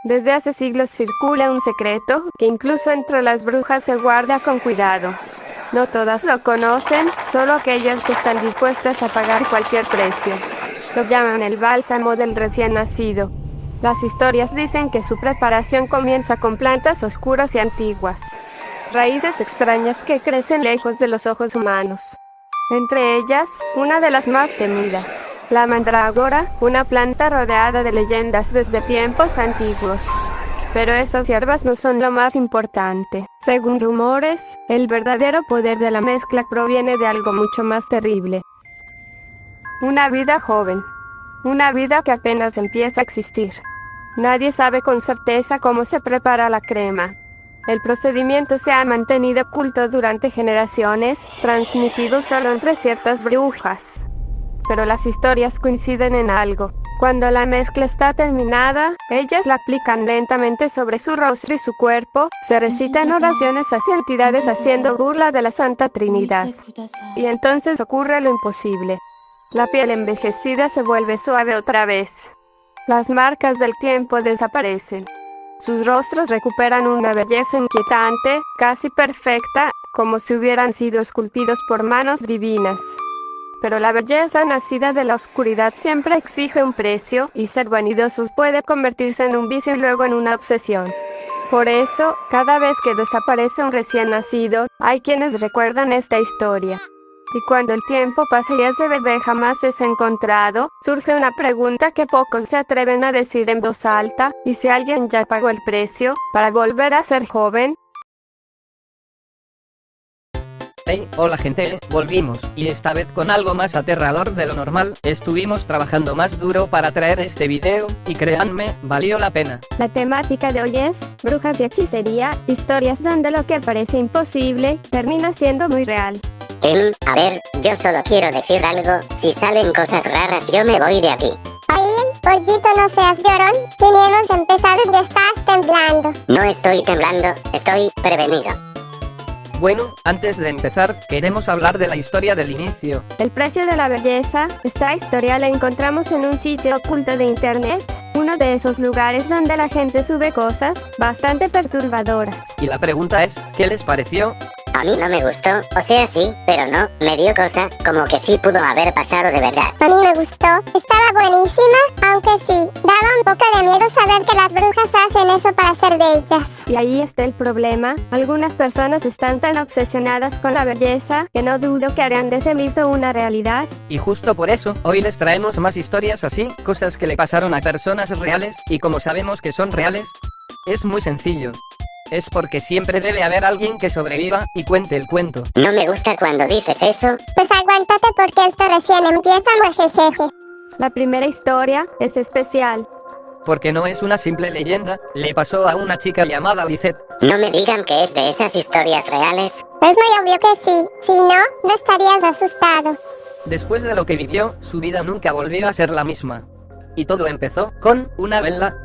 Desde hace siglos circula un secreto, que incluso entre las brujas se guarda con cuidado. No todas lo conocen, solo aquellas que están dispuestas a pagar cualquier precio. Lo llaman el bálsamo del recién nacido. Las historias dicen que su preparación comienza con plantas oscuras y antiguas. Raíces extrañas que crecen lejos de los ojos humanos. Entre ellas, una de las más temidas. La mandrágora, una planta rodeada de leyendas desde tiempos antiguos. Pero esas hierbas no son lo más importante. Según rumores, el verdadero poder de la mezcla proviene de algo mucho más terrible. Una vida joven. Una vida que apenas empieza a existir. Nadie sabe con certeza cómo se prepara la crema. El procedimiento se ha mantenido oculto durante generaciones, transmitido solo entre ciertas brujas. Pero las historias coinciden en algo. Cuando la mezcla está terminada, ellas la aplican lentamente sobre su rostro y su cuerpo, se recitan oraciones hacia entidades haciendo burla de la Santa Trinidad. Y entonces ocurre lo imposible. La piel envejecida se vuelve suave otra vez. Las marcas del tiempo desaparecen. Sus rostros recuperan una belleza inquietante, casi perfecta, como si hubieran sido esculpidos por manos divinas. Pero la belleza nacida de la oscuridad siempre exige un precio, y ser vanidosos puede convertirse en un vicio y luego en una obsesión. Por eso, cada vez que desaparece un recién nacido, hay quienes recuerdan esta historia. Y cuando el tiempo pasa y ese bebé jamás es encontrado, surge una pregunta que pocos se atreven a decir en voz alta: ¿y si alguien ya pagó el precio para volver a ser joven? Hey, hola gente, volvimos, y esta vez con algo más aterrador de lo normal. Estuvimos trabajando más duro para traer este video, y créanme, valió la pena. La temática de hoy es brujas y hechicería, historias donde lo que parece imposible termina siendo muy real. A ver, yo solo quiero decir algo: si salen cosas raras yo me voy de aquí. Oye, pollito, no seas llorón, si ni hemos empezado ya estás temblando. No estoy temblando, estoy prevenido. Bueno, antes de empezar, queremos hablar de la historia del inicio. El precio de la belleza. Esta historia la encontramos en un sitio oculto de internet, uno de esos lugares donde la gente sube cosas bastante perturbadoras. Y la pregunta es, ¿qué les pareció? A mí no me gustó, o sea sí, pero no, me dio cosa, como que sí pudo haber pasado de verdad. A mí me gustó, estaba buenísima, aunque sí, daba un poco de miedo saber que las brujas hacen eso para ser bellas. Y ahí está el problema. Algunas personas están tan obsesionadas con la belleza que no dudo que harán de ese mito una realidad. Y justo por eso, hoy les traemos más historias así, cosas que le pasaron a personas reales, y como sabemos que son reales, es muy sencillo. Es porque siempre debe haber alguien que sobreviva y cuente el cuento. No me gusta cuando dices eso. Pues aguántate porque esto recién empieza, muejejeje. La primera historia es especial. Porque no es una simple leyenda, le pasó a una chica llamada Lisette. No me digan que es de esas historias reales. Es muy obvio que sí, si no, no estarías asustado. Después de lo que vivió, su vida nunca volvió a ser la misma. Y todo empezó con una vela.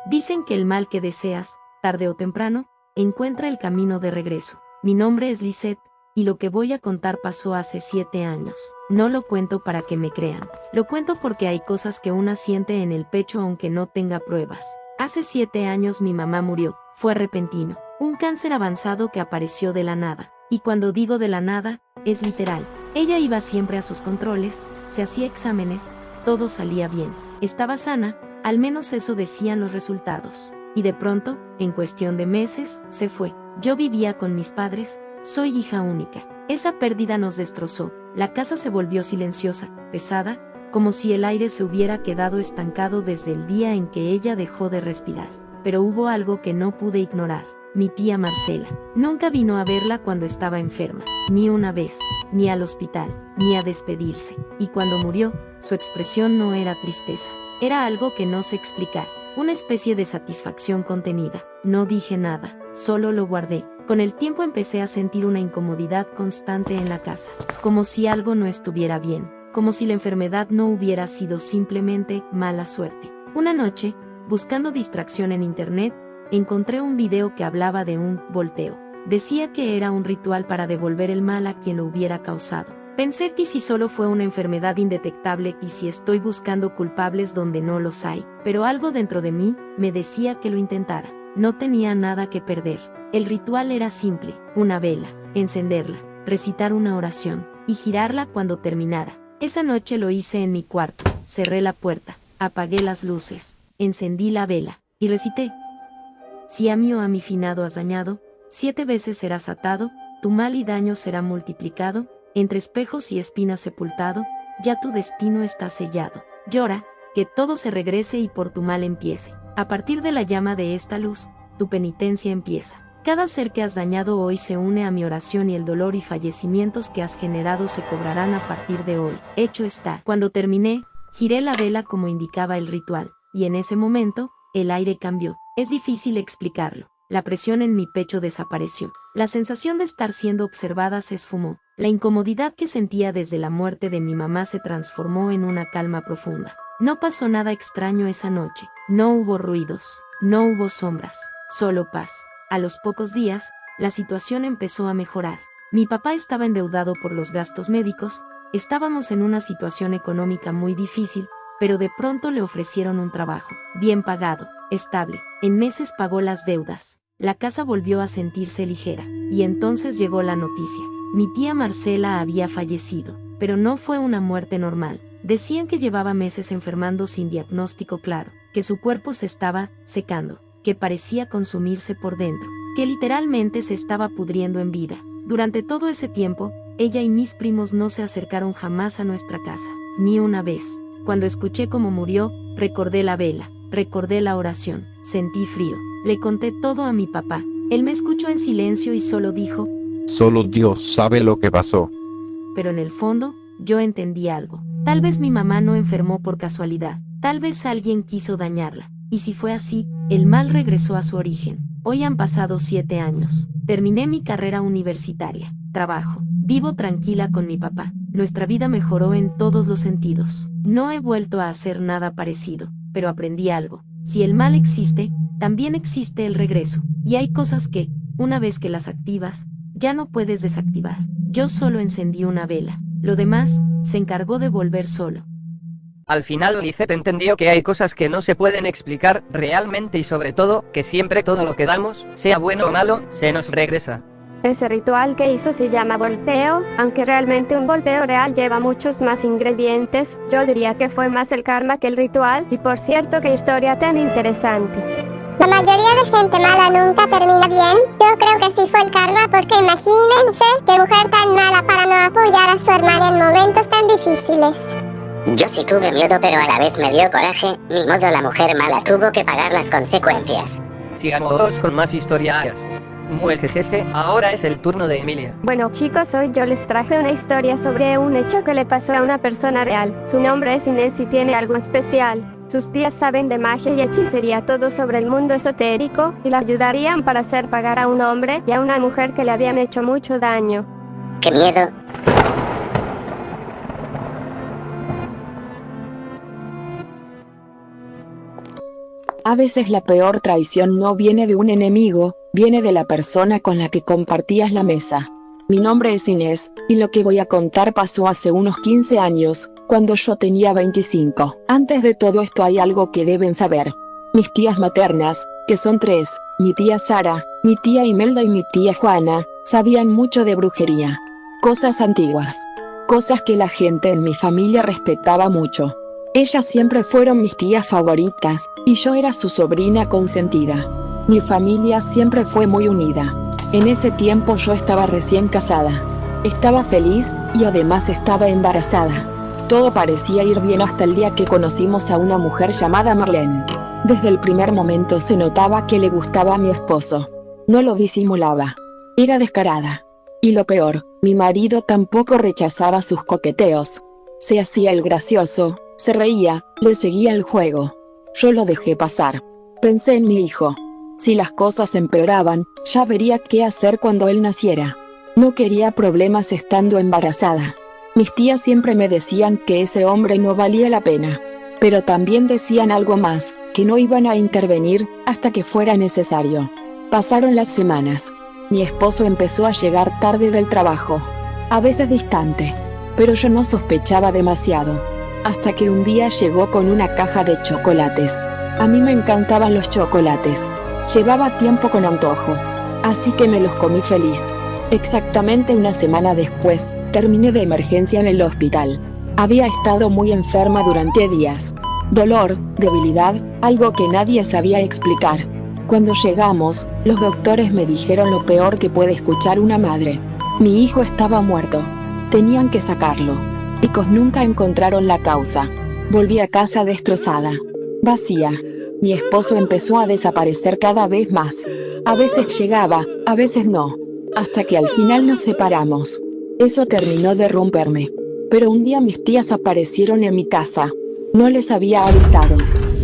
Dicen que el mal que deseas, tarde o temprano, encuentra el camino de regreso. Mi nombre es Lisette, y lo que voy a contar pasó hace 7 años. No lo cuento para que me crean. Lo cuento porque hay cosas que una siente en el pecho aunque no tenga pruebas. Hace 7 años mi mamá murió. Fue repentino. Un cáncer avanzado que apareció de la nada. Y cuando digo de la nada, es literal. Ella iba siempre a sus controles, se hacía exámenes, todo salía bien. Estaba sana. Al menos eso decían los resultados. Y de pronto, en cuestión de meses, se fue. Yo vivía con mis padres, soy hija única. Esa pérdida nos destrozó. La casa se volvió silenciosa, pesada, como si el aire se hubiera quedado estancado desde el día en que ella dejó de respirar. Pero hubo algo que no pude ignorar. Mi tía Marcela. Nunca vino a verla cuando estaba enferma. Ni una vez, ni al hospital, ni a despedirse. Y cuando murió, su expresión no era tristeza. Era algo que no sé explicar, una especie de satisfacción contenida. No dije nada, solo lo guardé. Con el tiempo empecé a sentir una incomodidad constante en la casa, como si algo no estuviera bien, como si la enfermedad no hubiera sido simplemente mala suerte. Una noche, Buscando distracción en internet, encontré un video que hablaba de un volteo. Decía que era un ritual para devolver el mal a quien lo hubiera causado. Pensé que si solo fue una enfermedad indetectable y si estoy buscando culpables donde no los hay, pero algo dentro de mí me decía que lo intentara. No tenía nada que perder. El ritual era simple: una vela, encenderla, recitar una oración y girarla cuando terminara. Esa noche lo hice en mi cuarto, cerré la puerta, apagué las luces, encendí la vela y recité: si a mí o a mi finado has dañado, 7 veces serás atado, tu mal y daño será multiplicado, entre espejos y espinas sepultado, ya tu destino está sellado. Llora, que todo se regrese y por tu mal empiece. A partir de la llama de esta luz, tu penitencia empieza. Cada ser que has dañado hoy se une a mi oración y el dolor y fallecimientos que has generado se cobrarán a partir de hoy. Hecho está. Cuando terminé, giré la vela como indicaba el ritual, y en ese momento, el aire cambió. Es difícil explicarlo. La presión en mi pecho desapareció. La sensación de estar siendo observada se esfumó. La incomodidad que sentía desde la muerte de mi mamá se transformó en una calma profunda. No pasó nada extraño esa noche. No hubo ruidos. No hubo sombras. Solo paz. A los pocos días, la situación empezó a mejorar. Mi papá estaba endeudado por los gastos médicos, estábamos en una situación económica muy difícil, pero de pronto le ofrecieron un trabajo, bien pagado, estable. En meses pagó las deudas. La casa volvió a sentirse ligera, y entonces llegó la noticia. Mi tía Marcela había fallecido, pero no fue una muerte normal. Decían que llevaba meses enfermando sin diagnóstico claro, que su cuerpo se estaba secando, que parecía consumirse por dentro, que literalmente se estaba pudriendo en vida. Durante todo ese tiempo, ella y mis primos no se acercaron jamás a nuestra casa, ni una vez. Cuando escuché cómo murió, recordé la vela, recordé la oración, sentí frío. Le conté todo a mi papá. Él me escuchó en silencio y solo dijo: solo Dios sabe lo que pasó. Pero en el fondo, yo entendí algo. Tal vez mi mamá no enfermó por casualidad, tal vez alguien quiso dañarla. Y si fue así, el mal regresó a su origen. Hoy han pasado 7 años. Terminé mi carrera universitaria. Trabajo. Vivo tranquila con mi papá. Nuestra vida mejoró en todos los sentidos. No he vuelto a hacer nada parecido, pero aprendí algo. Si el mal existe, también existe el regreso. Y hay cosas que, una vez que las activas, ya no puedes desactivar. Yo solo encendí una vela. Lo demás, se encargó de volver solo. Al final Lisette entendió que hay cosas que no se pueden explicar realmente y sobre todo, que siempre todo lo que damos, sea bueno o malo, se nos regresa. Ese ritual que hizo se llama volteo, aunque realmente un volteo real lleva muchos más ingredientes. Yo diría que fue más el karma que el ritual, y por cierto, qué historia tan interesante. La mayoría de gente mala nunca termina bien. Yo creo que sí fue el karma, porque imagínense qué mujer tan mala para no apoyar a su hermana en momentos tan difíciles. Yo sí tuve miedo, pero a la vez me dio coraje. Ni modo, la mujer mala tuvo que pagar las consecuencias. Sigamos con más historias. Muejejeje, ahora es el turno de Emilia. Bueno chicos, hoy yo les traje una historia sobre un hecho que le pasó a una persona real. Su nombre es Inés y tiene algo especial. Sus tías saben de magia y hechicería, todo sobre el mundo esotérico, y la ayudarían para hacer pagar a un hombre y a una mujer que le habían hecho mucho daño. ¡Qué miedo! A veces la peor traición no viene de un enemigo, viene de la persona con la que compartías la mesa. Mi nombre es Inés, y lo que voy a contar pasó hace unos 15 años, cuando yo tenía 25. Antes de todo esto hay algo que deben saber. Mis tías maternas, que son 3, mi tía Sara, mi tía Imelda y mi tía Juana, sabían mucho de brujería. Cosas antiguas. Cosas que la gente en mi familia respetaba mucho. Ellas siempre fueron mis tías favoritas, y yo era su sobrina consentida. Mi familia siempre fue muy unida. En ese tiempo yo estaba recién casada. Estaba feliz, y además estaba embarazada. Todo parecía ir bien hasta el día que conocimos a una mujer llamada Marlene. Desde el primer momento se notaba que le gustaba a mi esposo. No lo disimulaba. Era descarada. Y lo peor, mi marido tampoco rechazaba sus coqueteos. Se hacía el gracioso, se reía, le seguía el juego. Yo lo dejé pasar. Pensé en mi hijo. Si las cosas empeoraban, ya vería qué hacer cuando él naciera. No quería problemas estando embarazada. Mis tías siempre me decían que ese hombre no valía la pena. Pero también decían algo más, que no iban a intervenir hasta que fuera necesario. Pasaron las semanas. Mi esposo empezó a llegar tarde del trabajo, a veces distante, pero yo no sospechaba demasiado. Hasta que un día llegó con una caja de chocolates. A mí me encantaban los chocolates. Llevaba tiempo con antojo, así que me los comí feliz. Exactamente una semana después, terminé de emergencia en el hospital. Había estado muy enferma durante días. Dolor, debilidad, algo que nadie sabía explicar. Cuando llegamos, los doctores me dijeron lo peor que puede escuchar una madre. Mi hijo estaba muerto. Tenían que sacarlo. Médicos nunca encontraron la causa. Volví a casa destrozada, vacía. Mi esposo empezó a desaparecer cada vez más. A veces llegaba, a veces no. Hasta que al final nos separamos. Eso terminó de romperme. Pero un día mis tías aparecieron en mi casa. No les había avisado.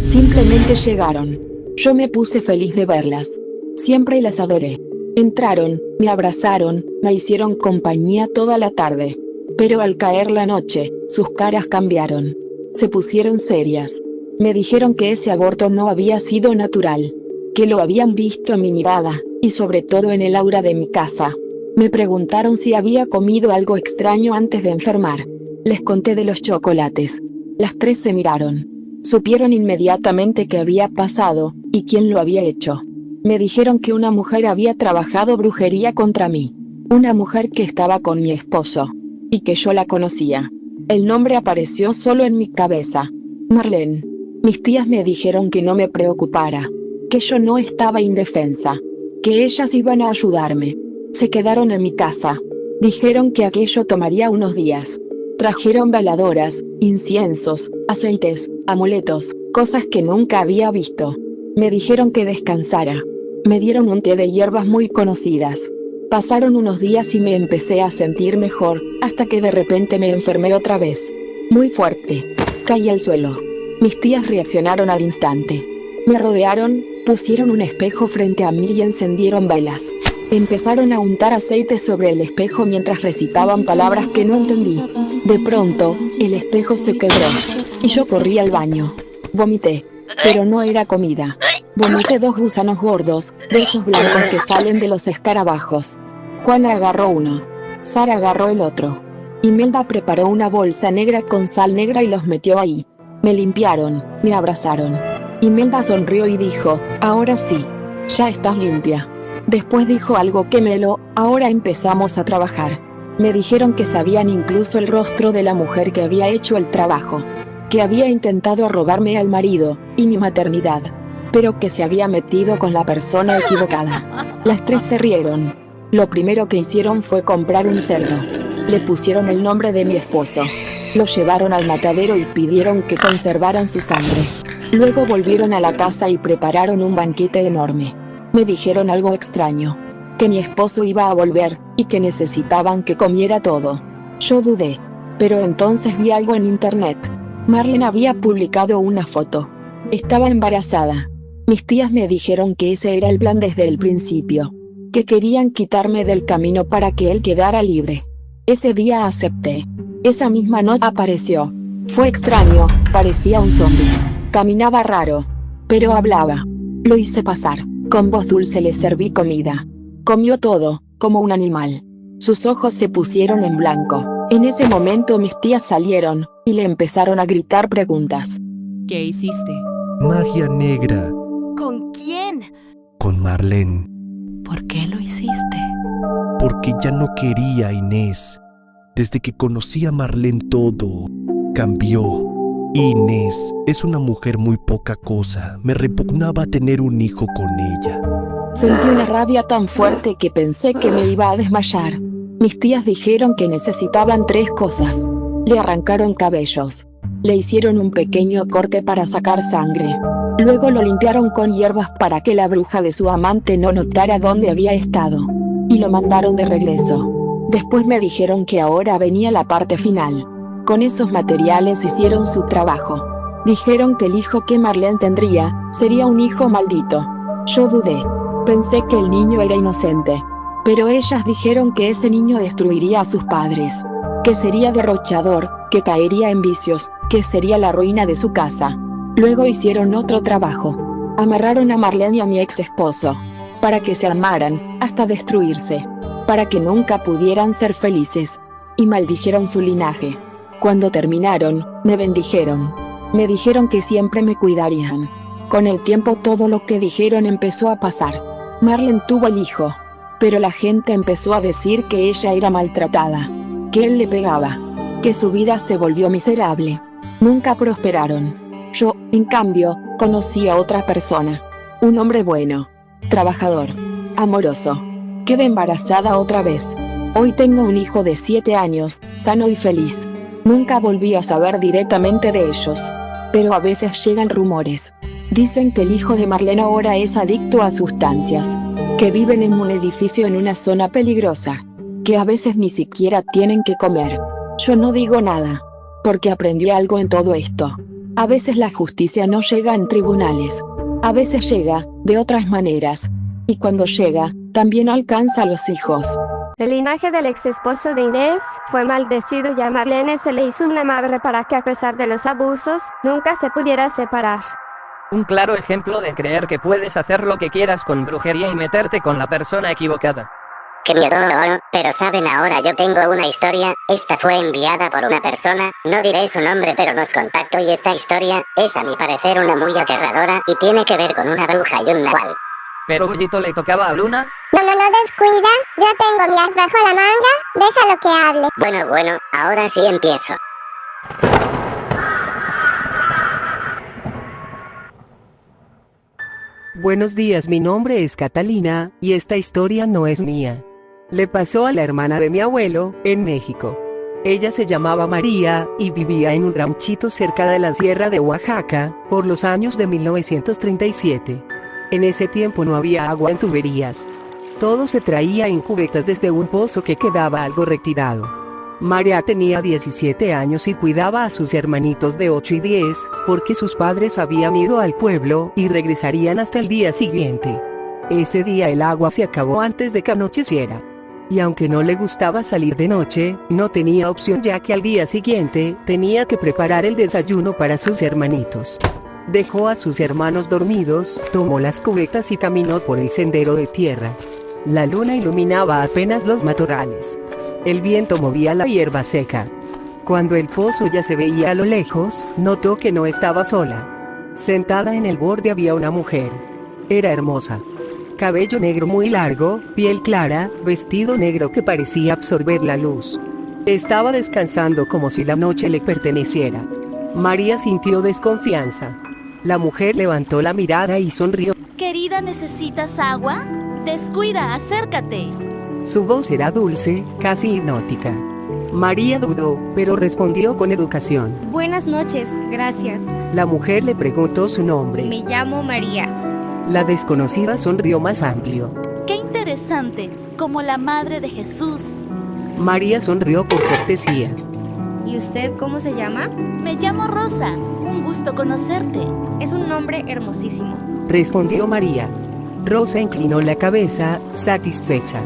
Simplemente llegaron. Yo me puse feliz de verlas. Siempre las adoré. Entraron, me abrazaron, me hicieron compañía toda la tarde. Pero al caer la noche, sus caras cambiaron. Se pusieron serias. Me dijeron que ese aborto no había sido natural. Que lo habían visto en mi mirada, y sobre todo en el aura de mi casa. Me preguntaron si había comido algo extraño antes de enfermar. Les conté de los chocolates. Las tres se miraron. Supieron inmediatamente qué había pasado, y quién lo había hecho. Me dijeron que una mujer había trabajado brujería contra mí. Una mujer que estaba con mi esposo. Y que yo la conocía. El nombre apareció solo en mi cabeza. Marlene. Mis tías me dijeron que no me preocupara. Que yo no estaba indefensa. Que ellas iban a ayudarme. Se quedaron en mi casa. Dijeron que aquello tomaría unos días. Trajeron veladoras, inciensos, aceites, amuletos, cosas que nunca había visto. Me dijeron que descansara. Me dieron un té de hierbas muy conocidas. Pasaron unos días y me empecé a sentir mejor, hasta que de repente me enfermé otra vez. Muy fuerte. Caí al suelo. Mis tías reaccionaron al instante. Me rodearon, pusieron un espejo frente a mí y encendieron velas. Empezaron a untar aceite sobre el espejo mientras recitaban palabras que no entendí. De pronto, el espejo se quebró. Y yo corrí al baño. Vomité. Pero no era comida. Vomité 2 gusanos gordos, de esos blancos que salen de los escarabajos. Juana agarró uno. Sara agarró el otro. Imelda preparó una bolsa negra con sal negra y los metió ahí. Me limpiaron, me abrazaron. Imelda sonrió y dijo, ahora sí, ya estás limpia. Después dijo algo que ahora empezamos a trabajar. Me dijeron que sabían incluso el rostro de la mujer que había hecho el trabajo. Que había intentado robarme al marido, y mi maternidad. Pero que se había metido con la persona equivocada. Las tres se rieron. Lo primero que hicieron fue comprar un cerdo. Le pusieron el nombre de mi esposo. Lo llevaron al matadero y pidieron que conservaran su sangre. Luego volvieron a la casa y prepararon un banquete enorme. Me dijeron algo extraño. Que mi esposo iba a volver, y que necesitaban que comiera todo. Yo dudé. Pero entonces vi algo en internet. Marlene había publicado una foto. Estaba embarazada. Mis tías me dijeron que ese era el plan desde el principio. Que querían quitarme del camino para que él quedara libre. Ese día acepté. Esa misma noche apareció. Fue extraño, parecía un zombie. Caminaba raro. Pero hablaba. Lo hice pasar. Con voz dulce le serví comida. Comió todo, como un animal. Sus ojos se pusieron en blanco. En ese momento mis tías salieron, y le empezaron a gritar preguntas. ¿Qué hiciste? Magia negra. ¿Con quién? Con Marlene. ¿Por qué lo hiciste? Porque ya no quería a Inés. Desde que conocí a Marlene todo cambió. Inés es una mujer muy poca cosa. Me repugnaba tener un hijo con ella. Sentí una rabia tan fuerte que pensé que me iba a desmayar. Mis tías dijeron que necesitaban 3 cosas. Le arrancaron cabellos. Le hicieron un pequeño corte para sacar sangre. Luego lo limpiaron con hierbas para que la bruja de su amante no notara dónde había estado. Y lo mandaron de regreso. Después me dijeron que ahora venía la parte final. Con esos materiales hicieron su trabajo. Dijeron que el hijo que Marlene tendría sería un hijo maldito. Yo dudé. Pensé que el niño era inocente. Pero ellas dijeron que ese niño destruiría a sus padres. Que sería derrochador, que caería en vicios, que sería la ruina de su casa. Luego hicieron otro trabajo. Amarraron a Marlene y a mi ex esposo, para que se amaran, hasta destruirse, para que nunca pudieran ser felices, y maldijeron su linaje. Cuando terminaron, me bendijeron. Me dijeron que siempre me cuidarían. Con el tiempo todo lo que dijeron empezó a pasar. Marlene tuvo el hijo, pero la gente empezó a decir que ella era maltratada, que él le pegaba, que su vida se volvió miserable. Nunca prosperaron. Yo, en cambio, conocí a otra persona. Un hombre bueno, trabajador, amoroso. Quedé embarazada otra vez. Hoy tengo un hijo de 7 años, sano y feliz. Nunca volví a saber directamente de ellos, pero a veces llegan rumores. Dicen que el hijo de Marlene ahora es adicto a sustancias, que viven en un edificio en una zona peligrosa, que a veces ni siquiera tienen que comer. Yo no digo nada, porque aprendí algo en todo esto. A veces la justicia no llega en tribunales, a veces llega de otras maneras, y cuando llega, también alcanza a los hijos. El linaje del ex esposo de Inés fue maldecido y a Marlene se le hizo una madre para que a pesar de los abusos, nunca se pudiera separar. Un claro ejemplo de creer que puedes hacer lo que quieras con brujería y meterte con la persona equivocada. Qué miedo, pero saben, ahora yo tengo una historia. Esta fue enviada por una persona, no diré su nombre, pero nos contactó y esta historia es a mi parecer una muy aterradora y tiene que ver con una bruja y un nahual. ¿Pero Bullito le tocaba a Luna? No, descuida. Yo tengo mi as bajo la manga. Déjalo que hable. Bueno, ahora sí empiezo. Buenos días, mi nombre es Catalina, y esta historia no es mía. Le pasó a la hermana de mi abuelo, en México. Ella se llamaba María, y vivía en un ranchito cerca de la sierra de Oaxaca, por los años de 1937. En ese tiempo no había agua en tuberías. Todo se traía en cubetas desde un pozo que quedaba algo retirado. María tenía 17 años y cuidaba a sus hermanitos de 8 y 10, porque sus padres habían ido al pueblo y regresarían hasta el día siguiente. Ese día el agua se acabó antes de que anocheciera. Y aunque no le gustaba salir de noche, no tenía opción ya que al día siguiente tenía que preparar el desayuno para sus hermanitos. Dejó a sus hermanos dormidos, tomó las cubetas y caminó por el sendero de tierra. La luna iluminaba apenas los matorrales. El viento movía la hierba seca. Cuando el pozo ya se veía a lo lejos, notó que no estaba sola. Sentada en el borde había una mujer. Era hermosa. Cabello negro muy largo, piel clara, vestido negro que parecía absorber la luz. Estaba descansando como si la noche le perteneciera. María sintió desconfianza. La mujer levantó la mirada y sonrió. Querida, ¿necesitas agua? Descuida, acércate. Su voz era dulce, casi hipnótica. María dudó, pero respondió con educación. Buenas noches, gracias. La mujer le preguntó su nombre. Me llamo María. La desconocida sonrió más amplio. ¡Qué interesante! Como la madre de Jesús. María sonrió por cortesía. ¿Y usted cómo se llama? Me llamo Rosa. Un gusto conocerte. Es un nombre hermosísimo. Respondió María. Rosa inclinó la cabeza, satisfecha.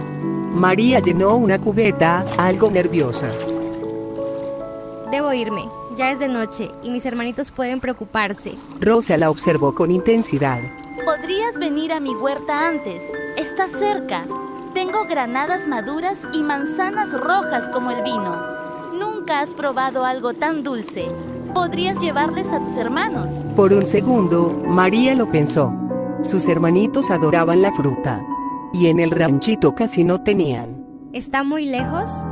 María llenó una cubeta, algo nerviosa. Debo irme. Ya es de noche y mis hermanitos pueden preocuparse. Rosa la observó con intensidad. Podrías venir a mi huerta antes. Está cerca. Tengo granadas maduras y manzanas rojas como el vino. Nunca has probado algo tan dulce. Podrías llevarles a tus hermanos. Por un segundo, María lo pensó. Sus hermanitos adoraban la fruta. Y en el ranchito casi no tenían. ¿Está muy lejos?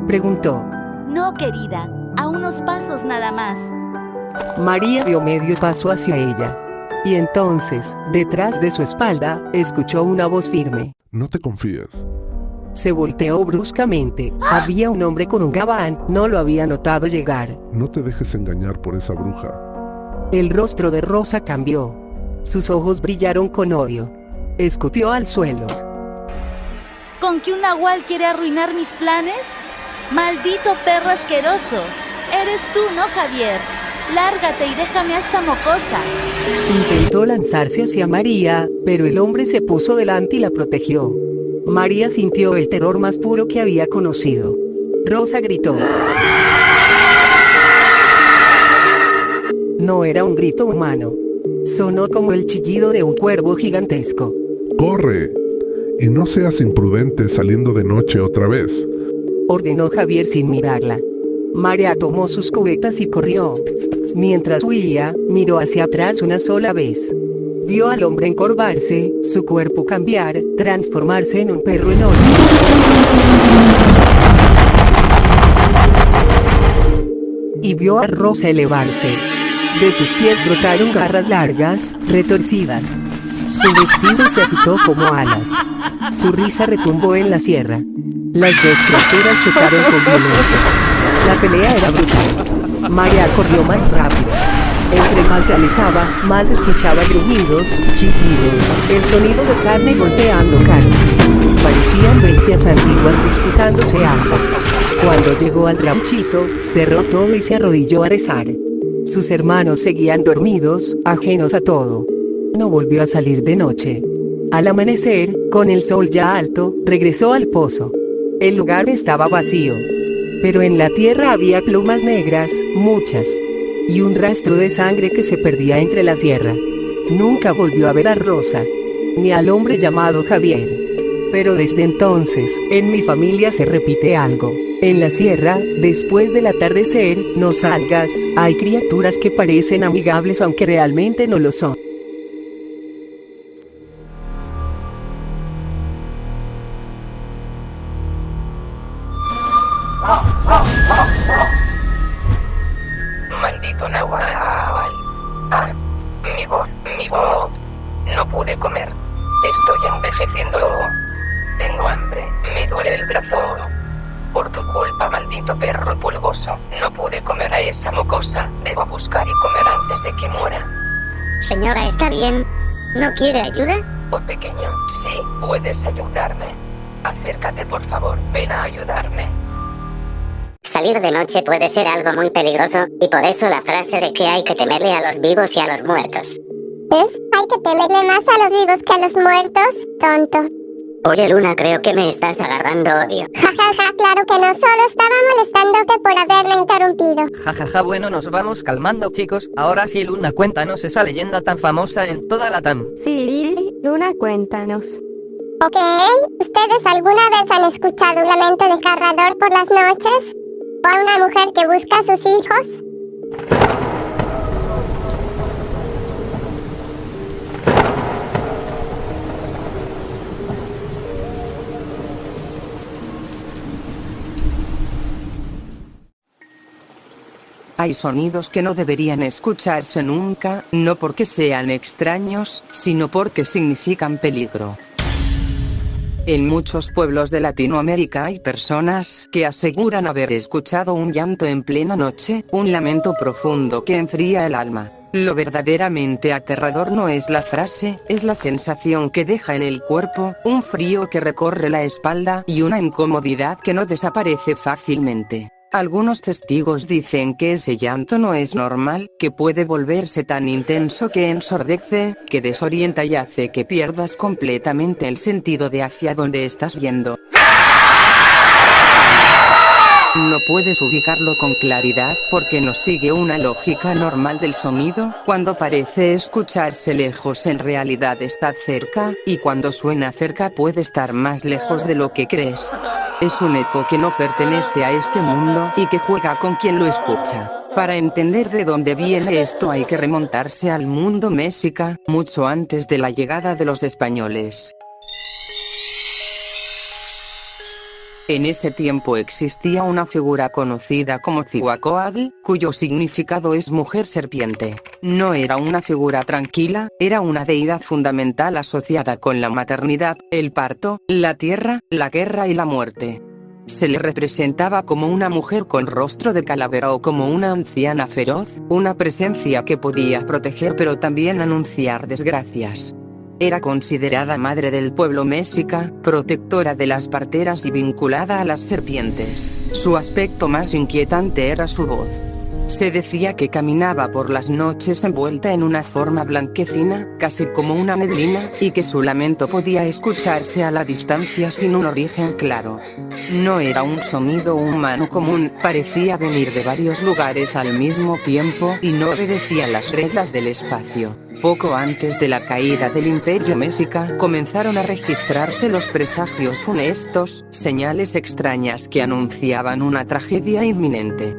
Preguntó. No, querida. A unos pasos nada más. María dio medio paso hacia ella. Y entonces, detrás de su espalda, escuchó una voz firme. No te confíes. Se volteó bruscamente. Había un hombre con un gabán, no lo había notado llegar. No te dejes engañar por esa bruja. El rostro de Rosa cambió. Sus ojos brillaron con odio. Escupió al suelo. ¿Con que un nahual quiere arruinar mis planes? ¡Maldito perro asqueroso! Eres tú, ¿no, Javier? Lárgate y déjame a esta mocosa. Intentó lanzarse hacia María, pero el hombre se puso delante y la protegió. María sintió el terror más puro que había conocido. Rosa gritó. No era un grito humano. Sonó como el chillido de un cuervo gigantesco. ¡Corre! Y no seas imprudente saliendo de noche otra vez, ordenó Javier sin mirarla. María tomó sus cubetas y corrió. Mientras huía, miró hacia atrás una sola vez. Vio al hombre encorvarse, su cuerpo cambiar, transformarse en un perro enorme. Y vio a Rosa elevarse. De sus pies brotaron garras largas, retorcidas. Su vestido se agitó como alas. Su risa retumbó en la sierra. Las dos criaturas chocaron con violencia. La pelea era brutal. María corrió más rápido. Entre más se alejaba, más escuchaba gruñidos, chillidos, el sonido de carne golpeando carne. Parecían bestias antiguas disputándose agua. Cuando llegó al ranchito, cerró todo y se arrodilló a rezar. Sus hermanos seguían dormidos, ajenos a todo. No volvió a salir de noche. Al amanecer, con el sol ya alto, regresó al pozo. El lugar estaba vacío. Pero en la tierra había plumas negras, muchas. Y un rastro de sangre que se perdía entre la sierra. Nunca volvió a ver a Rosa. Ni al hombre llamado Javier. Pero desde entonces, en mi familia se repite algo. En la sierra, después del atardecer, no salgas, hay criaturas que parecen amigables aunque realmente no lo son. Maldito Nahual. Ah, mi voz. No pude comer. Estoy envejeciendo. Tengo hambre, me duele el brazo. Por tu culpa, maldito perro pulgoso. No pude comer a esa mocosa. Debo buscar y comer antes de que muera. Señora, ¿está bien? ¿No quiere ayuda? Oh, pequeño, sí, puedes ayudarme. Acércate, por favor, ven a ayudarme. Salir de noche puede ser algo muy peligroso, y por eso la frase de que hay que temerle a los vivos y a los muertos. Hay que temerle más a los vivos que a los muertos, tonto. Oye, Luna, creo que me estás agarrando odio. Jajaja, claro que no, solo estaba molestándote por haberme interrumpido. Jajaja, bueno, nos vamos calmando, chicos. Ahora sí, Luna, cuéntanos esa leyenda tan famosa en toda la TAM. Sí, Luna, cuéntanos. Ok, ¿ustedes alguna vez han escuchado un lamento desgarrador por las noches? ¿O a una mujer que busca a sus hijos? Hay sonidos que no deberían escucharse nunca, no porque sean extraños, sino porque significan peligro. En muchos pueblos de Latinoamérica hay personas que aseguran haber escuchado un llanto en plena noche, un lamento profundo que enfría el alma. Lo verdaderamente aterrador no es la frase, es la sensación que deja en el cuerpo, un frío que recorre la espalda y una incomodidad que no desaparece fácilmente. Algunos testigos dicen que ese llanto no es normal, que puede volverse tan intenso que ensordece, que desorienta y hace que pierdas completamente el sentido de hacia dónde estás yendo. No puedes ubicarlo con claridad porque no sigue una lógica normal del sonido. Cuando parece escucharse lejos, en realidad está cerca, y cuando suena cerca puede estar más lejos de lo que crees. Es un eco que no pertenece a este mundo y que juega con quien lo escucha. Para entender de dónde viene esto hay que remontarse al mundo mexica, mucho antes de la llegada de los españoles. En ese tiempo existía una figura conocida como Cihuacóatl, cuyo significado es mujer serpiente. No era una figura tranquila, era una deidad fundamental asociada con la maternidad, el parto, la tierra, la guerra y la muerte. Se le representaba como una mujer con rostro de calavera o como una anciana feroz, una presencia que podía proteger pero también anunciar desgracias. Era considerada madre del pueblo mexica, protectora de las parteras y vinculada a las serpientes. Su aspecto más inquietante era su voz. Se decía que caminaba por las noches envuelta en una forma blanquecina, casi como una neblina, y que su lamento podía escucharse a la distancia sin un origen claro. No era un sonido humano común, parecía venir de varios lugares al mismo tiempo y no obedecía las reglas del espacio. Poco antes de la caída del Imperio Mexica, comenzaron a registrarse los presagios funestos, señales extrañas que anunciaban una tragedia inminente.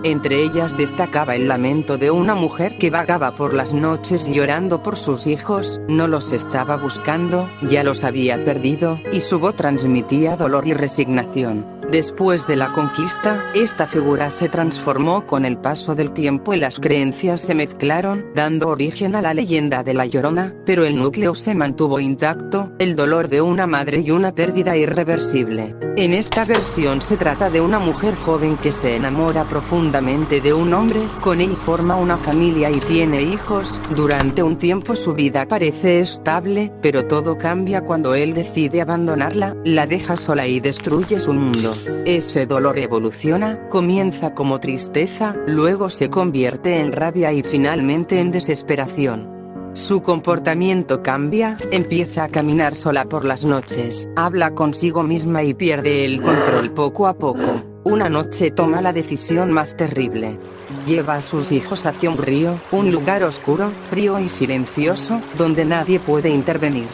Entre ellas destacaba el lamento de una mujer que vagaba por las noches llorando por sus hijos, no los estaba buscando, ya los había perdido, y su voz transmitía dolor y resignación. Después de la conquista, esta figura se transformó con el paso del tiempo y las creencias se mezclaron, dando origen a la leyenda de La Llorona, pero el núcleo se mantuvo intacto, el dolor de una madre y una pérdida irreversible. En esta versión se trata de una mujer joven que se enamora profundamente de un hombre, con él forma una familia y tiene hijos. Durante un tiempo su vida parece estable, pero todo cambia cuando él decide abandonarla, la deja sola y destruye su mundo. Ese dolor evoluciona, comienza como tristeza, luego se convierte en rabia y finalmente en desesperación. Su comportamiento cambia, empieza a caminar sola por las noches, habla consigo misma y pierde el control poco a poco. Una noche toma la decisión más terrible. Lleva a sus hijos hacia un río, un lugar oscuro, frío y silencioso, donde nadie puede intervenir.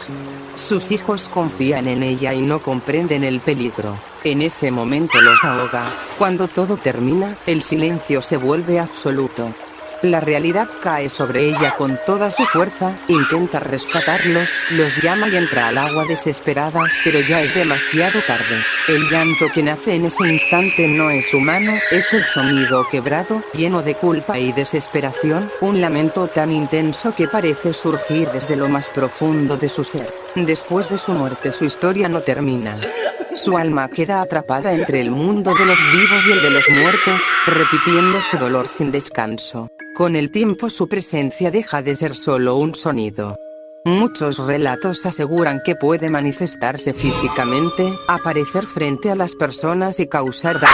Sus hijos confían en ella y no comprenden el peligro. En ese momento los ahoga. Cuando todo termina, el silencio se vuelve absoluto. La realidad cae sobre ella con toda su fuerza, intenta rescatarlos, los llama y entra al agua desesperada, pero ya es demasiado tarde. El llanto que nace en ese instante no es humano, es un sonido quebrado, lleno de culpa y desesperación, un lamento tan intenso que parece surgir desde lo más profundo de su ser. Después de su muerte su historia no termina. Su alma queda atrapada entre el mundo de los vivos y el de los muertos, repitiendo su dolor sin descanso. Con el tiempo su presencia deja de ser solo un sonido. Muchos relatos aseguran que puede manifestarse físicamente, aparecer frente a las personas y causar daño.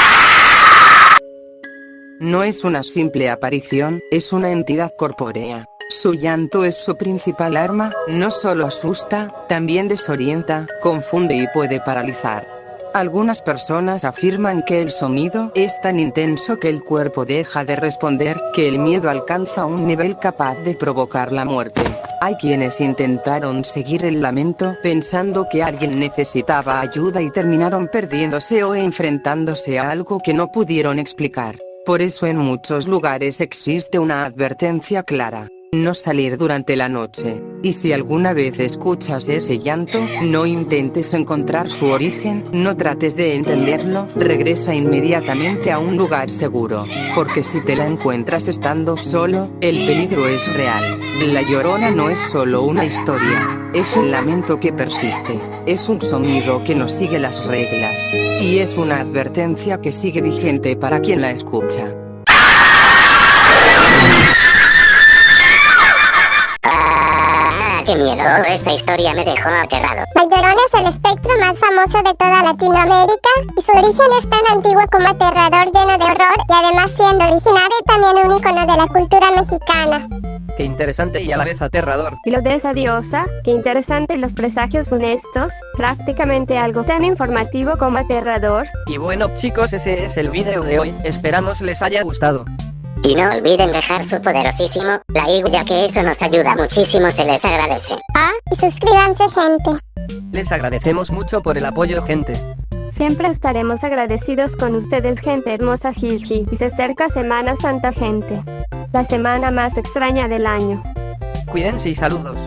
No es una simple aparición, es una entidad corpórea. Su llanto es su principal arma, no solo asusta, también desorienta, confunde y puede paralizar. Algunas personas afirman que el sonido es tan intenso que el cuerpo deja de responder, que el miedo alcanza un nivel capaz de provocar la muerte. Hay quienes intentaron seguir el lamento pensando que alguien necesitaba ayuda y terminaron perdiéndose o enfrentándose a algo que no pudieron explicar. Por eso en muchos lugares existe una advertencia clara: no salir durante la noche. Y si alguna vez escuchas ese llanto, no intentes encontrar su origen, no trates de entenderlo, regresa inmediatamente a un lugar seguro. Porque si te la encuentras estando solo, el peligro es real. La Llorona no es solo una historia, es un lamento que persiste, es un sonido que no sigue las reglas, y es una advertencia que sigue vigente para quien la escucha. ¡Qué miedo! Esa historia me dejó aterrado. La Llorona es el espectro más famoso de toda Latinoamérica, y su origen es tan antiguo como aterrador, lleno de horror, y además siendo originario también un ícono de la cultura mexicana. Qué interesante y a la vez aterrador. Y lo de esa diosa, qué interesante los presagios funestos, prácticamente algo tan informativo como aterrador. Y bueno chicos, ese es el vídeo de hoy, esperamos les haya gustado. Y no olviden dejar su poderosísimo like, ya que eso nos ayuda muchísimo, se les agradece. Y suscríbanse, gente. Les agradecemos mucho por el apoyo, gente. Siempre estaremos agradecidos con ustedes, gente hermosa. Jiji. Y se acerca Semana Santa, gente. La semana más extraña del año. Cuídense y saludos.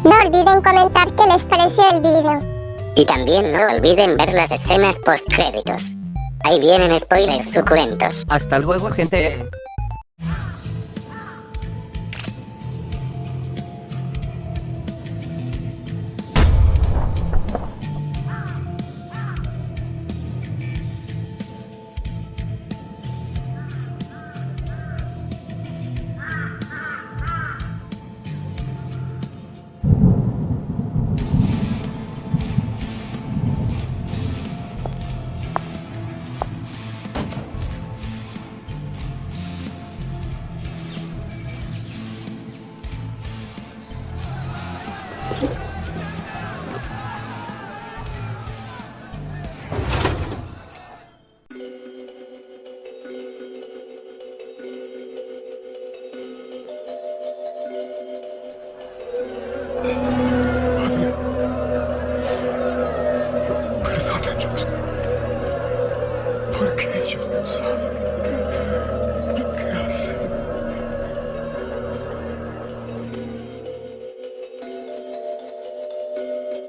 No olviden comentar qué les pareció el video. Y también no olviden ver las escenas post créditos. Ahí vienen spoilers suculentos. Hasta luego, gente.